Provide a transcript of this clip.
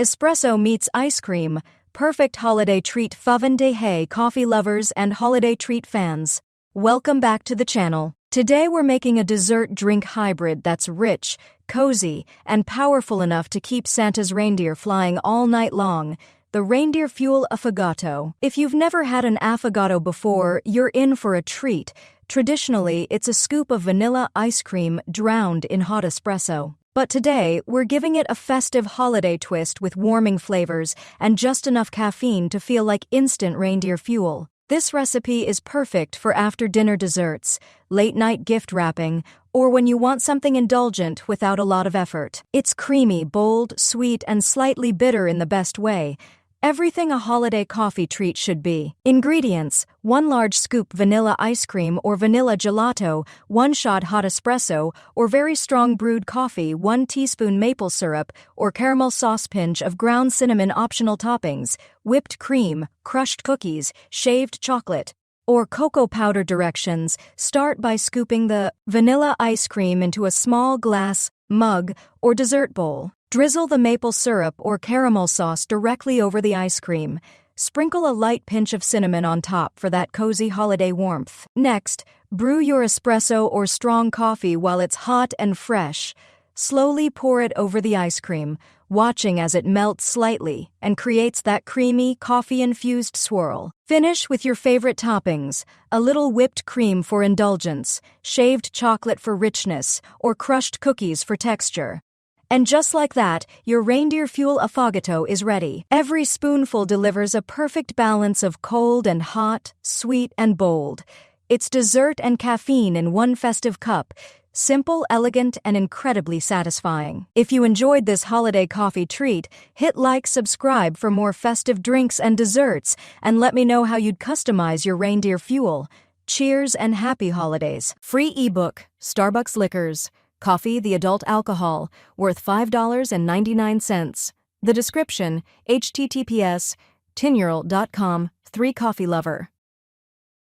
Espresso meets ice cream, perfect holiday treat faven de hay coffee lovers and holiday treat fans. Welcome back to the channel. Today we're making a dessert drink hybrid that's rich, cozy, and powerful enough to keep Santa's reindeer flying all night long. The Reindeer Fuel Aphagato. If you've never had an aphagato before, you're in for a treat. Traditionally, it's a scoop of vanilla ice cream drowned in hot espresso. But today, we're giving it a festive holiday twist with warming flavors and just enough caffeine to feel like instant reindeer fuel. This recipe is perfect for after-dinner desserts, late-night gift wrapping, or when you want something indulgent without a lot of effort. It's creamy, bold, sweet, and slightly bitter in the best way. Everything a holiday coffee treat should be. Ingredients: 1 large scoop vanilla ice cream or vanilla gelato, 1 shot hot espresso or very strong brewed coffee, 1 teaspoon maple syrup or caramel sauce, pinch of ground cinnamon. Optional toppings: whipped cream, crushed cookies, shaved chocolate, or cocoa powder. Directions: start by scooping the vanilla ice cream into a small glass, mug, or dessert bowl. Drizzle the maple syrup or caramel sauce directly over the ice cream. Sprinkle a light pinch of cinnamon on top for that cozy holiday warmth. Next, brew your espresso or strong coffee while it's hot and fresh. Slowly pour it over the ice cream, watching as it melts slightly and creates that creamy, coffee-infused swirl. Finish with your favorite toppings: a little whipped cream for indulgence, shaved chocolate for richness, or crushed cookies for texture. And just like that, your Reindeer Fuel Aphagato is ready. Every spoonful delivers a perfect balance of cold and hot, sweet and bold. It's dessert and caffeine in one festive cup. Simple, elegant, and incredibly satisfying. If you enjoyed this holiday coffee treat, hit like, subscribe for more festive drinks and desserts, and let me know how you'd customize your Reindeer Fuel. Cheers and happy holidays. Free ebook: Starbucks Liquors. Coffee, the adult alcohol, worth $5.99. The description: https://tinyurl.com/3coffeelover.